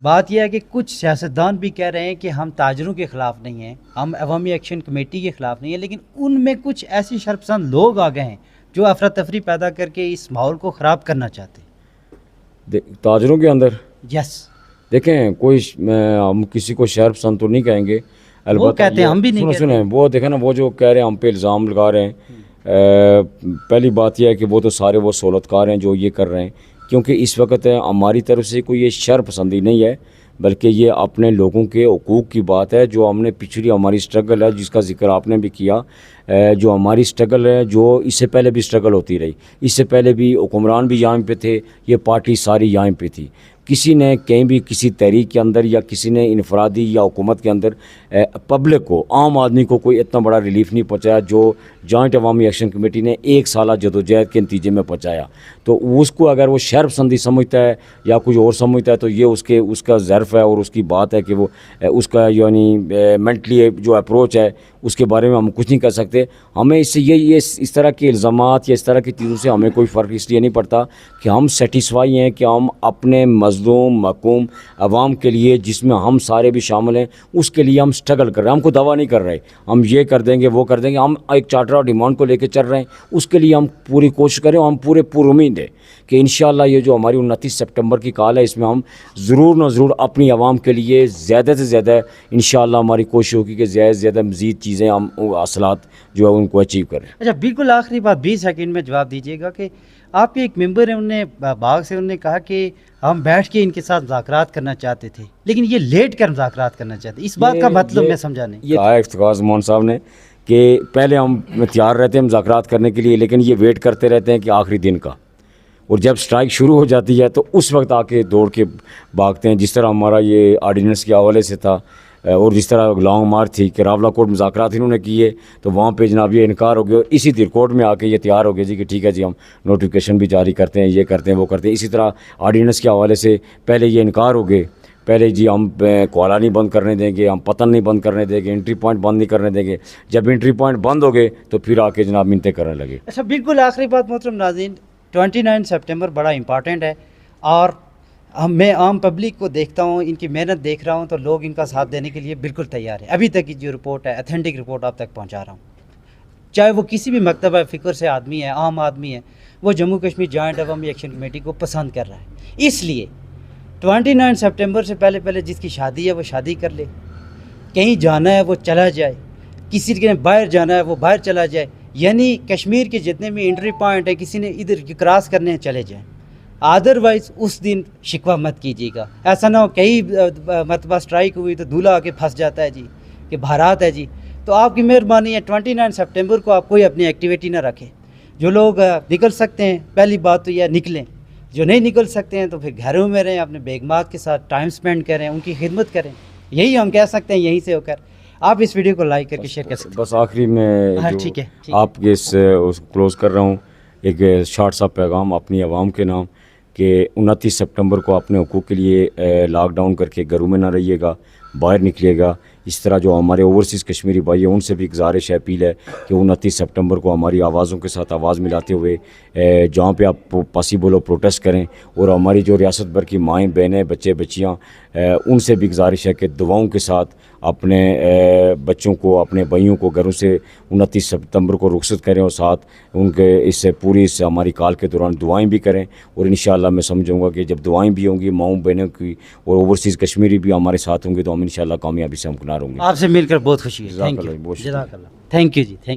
بات یہ ہے کہ کچھ سیاستدان بھی کہہ رہے ہیں کہ ہم تاجروں کے خلاف نہیں ہیں، ہم عوامی ایکشن کمیٹی کے خلاف نہیں ہیں، لیکن ان میں کچھ ایسی شرپسند لوگ آ گئے ہیں جو افراتفری پیدا کر کے اس ماحول کو خراب کرنا چاہتے ہیں۔ تاجروں کے اندر یس، دیکھیں کوئی ہم کسی کو شہر پسند تو نہیں کہیں گے، وہ کہتے ہیں، ہم بھی نہیں سنیں وہ دیکھیں نا، وہ جو کہہ رہے ہیں ہم پہ الزام لگا رہے ہیں، پہلی بات یہ ہے کہ وہ تو سارے وہ سہولت کار ہیں جو یہ کر رہے ہیں، کیونکہ اس وقت ہماری طرف سے کوئی یہ شہر پسندی نہیں ہے، بلکہ یہ اپنے لوگوں کے حقوق کی بات ہے۔ جو ہم نے پچھلی ہماری سٹرگل ہے جس کا ذکر آپ نے بھی کیا، جو ہماری سٹرگل ہے، جو اس سے پہلے بھی سٹرگل ہوتی رہی، اس سے پہلے بھی حکمران بھی یہاں پہ تھے، یہ پارٹی ساری یہاں پہ تھی، کسی نے کہیں بھی کسی تحریک کے اندر یا کسی نے انفرادی یا حکومت کے اندر پبلک کو، عام آدمی کو کوئی اتنا بڑا ریلیف نہیں پہنچایا جو جوائنٹ عوامی ایکشن کمیٹی نے ایک سالہ جدوجہد کے نتیجے میں پہنچایا۔ تو اس کو اگر وہ شہر پسندی سمجھتا ہے یا کچھ اور سمجھتا ہے تو یہ اس کا ظرف ہے اور اس کی بات ہے کہ وہ اس کا یعنی مینٹلی جو اپروچ ہے اس کے بارے میں ہم کچھ نہیں کر سکتے۔ ہمیں اس سے یہ اس طرح کے الزامات یا اس طرح کی چیزوں سے ہمیں کوئی فرق اس لیے نہیں پڑتا کہ ہم سیٹسفائی ہیں کہ ہم اپنے مظلوم محکوم عوام کے لیے، جس میں ہم سارے بھی شامل ہیں، اس کے لیے ہم سٹرگل کر رہے ہیں۔ ہم کو دعویٰ نہیں کر رہے ہم یہ کر دیں گے وہ کر دیں گے، ہم ایک چارٹر آف ڈیمانڈ کو لے کے چل رہے ہیں، اس کے لیے ہم پوری کوشش کریں، ہم پورے امید ہیں کہ انشاءاللہ یہ جو ہماری 29 سپٹمبر کی کال ہے، اس میں ہم ضرور نہ ضرور اپنی عوام کے لیے زیادہ سے زیادہ انشاءاللہ ہماری کوشش ہوگی کہ زیادہ سے زیادہ مزید چیزیں ہم حاصلات جو ہے ان کو اچیو کریں۔ اچھا، بالکل آخری بات 20 سیکنڈ میں جواب دیجیے گا کہ آپ کے ایک ممبر ہیں، انہوں نے باغ سے انہوں نے کہا کہ ہم بیٹھ کے ان کے ساتھ مذاکرات کرنا چاہتے تھے، لیکن یہ لیٹ کر مذاکرات کرنا چاہتے ہیں، اس بات کا مطلب میں سمجھا نہیں۔ یہ کہا افتخار زمان صاحب نے کہ پہلے ہم تیار رہتے ہیں مذاکرات کرنے کے لیے، لیکن یہ ویٹ کرتے رہتے ہیں کہ آخری دن کا، اور جب سٹرائک شروع ہو جاتی ہے تو اس وقت آ کے دوڑ کے بھاگتے ہیں، جس طرح ہمارا یہ آرڈیننس کے حوالے سے تھا، اور جس طرح لانگ مارچ تھی کہ راولہ کوٹ مذاکرات انہوں نے کیے تو وہاں پہ جناب یہ انکار ہو گیا، اور اسی دیر کورٹ میں آ کے یہ تیار ہو گیا جی کہ ٹھیک ہے جی ہم نوٹیفیکیشن بھی جاری کرتے ہیں، یہ کرتے ہیں وہ کرتے ہیں۔ اسی طرح آرڈیننس کے حوالے سے پہلے یہ انکار ہو گئے، پہلے جی ہم کوالہ نہیں بند کرنے دیں گے، ہم پتن نہیں بند کرنے دیں گے، انٹری پوائنٹ بند نہیں کرنے دیں گے۔ جب انٹری پوائنٹ بند ہو گئے تو پھر آ کے جناب منتیں کرنے لگے۔ اچھا، بالکل آخری بات محترم ناظرین، 29 سپٹمبر بڑا امپارٹنٹ ہے، اور میں عام پبلک کو دیکھتا ہوں، ان کی محنت دیکھ رہا ہوں تو لوگ ان کا ساتھ دینے کے لیے بالکل تیار ہیں۔ ابھی تک کی جو رپورٹ ہے، اتھینٹک رپورٹ آپ تک پہنچا رہا ہوں، چاہے وہ کسی بھی مکتبہ فکر سے آدمی ہے، عام آدمی ہے، وہ جموں کشمیر جوائنٹ عوامی ایکشن کمیٹی کو پسند کر رہا ہے۔ اس لیے 29 سپٹمبر سے پہلے جس کی شادی ہے وہ شادی کر لے، کہیں جانا ہے وہ چلا جائے، کسی کے باہر جانا ہے وہ باہر چلا جائے، یعنی کشمیر کے جتنے بھی انٹری پوائنٹ ہیں کسی نے ادھر کراس کرنے ہیں چلے جائیں، ادروائز اس دن شکوہ مت کیجیے گا۔ ایسا نہ ہو کئی مرتبہ سٹرائک ہوئی تو دولہا آ کے پھنس جاتا ہے جی کہ بھارات ہے جی، تو آپ کی مہربانی ہے 29 سپٹمبر کو آپ کوئی اپنی ایکٹیویٹی نہ رکھیں۔ جو لوگ نکل سکتے ہیں، پہلی بات تو یہ نکلیں، جو نہیں نکل سکتے ہیں تو پھر گھروں میں رہیں، اپنے بیگمات کے ساتھ ٹائم سپینڈ کریں، ان کی خدمت کریں، یہی ہم کہہ سکتے ہیں یہیں سے ہو کر۔ آپ اس ویڈیو کو لائک کر کے شیئر کر سکتے ہیں۔ بس آخری میں ٹھیک ہے، آپ کے اس کلوز کر رہا ہوں ایک شارٹ سا پیغام اپنی عوام کے نام کہ 29 سپٹمبر کو اپنے حقوق کے لیے لاک ڈاؤن کر کے گھروں میں نہ رہیے گا، باہر نکلیے گا۔ اس طرح جو ہمارے اوورسیز کشمیری بھائی ہیں ان سے بھی گزارش ہے، اپیل ہے کہ 29 سپٹمبر کو ہماری آوازوں کے ساتھ آواز ملاتے ہوئے جہاں پہ آپ پاسبل ہو پروٹیسٹ کریں، اور ہماری جو ریاست بھر کی مائیں بہنیں بچے بچیاں ان سے بھی گزارش ہے کہ دعاؤں کے ساتھ اپنے بچوں کو، اپنے بھائیوں کو گھروں سے 29 سپتمبر کو رخصت کریں، اور ساتھ ان کے اس پوری اس ہماری کال کے دوران دعائیں بھی کریں۔ اور انشاءاللہ میں سمجھوں گا کہ جب دعائیں بھی ہوں گی ماؤں بہنوں کی اور اوورسیز کشمیری بھی ہمارے ساتھ ہوں گے تو ہم انشاءاللہ کامیابی سے ہمکنار ہوں گے۔ آپ سے مل کر بہت خوشی ہے، تھینک یو، جزاک اللہ، تھینک یو جی، تھینک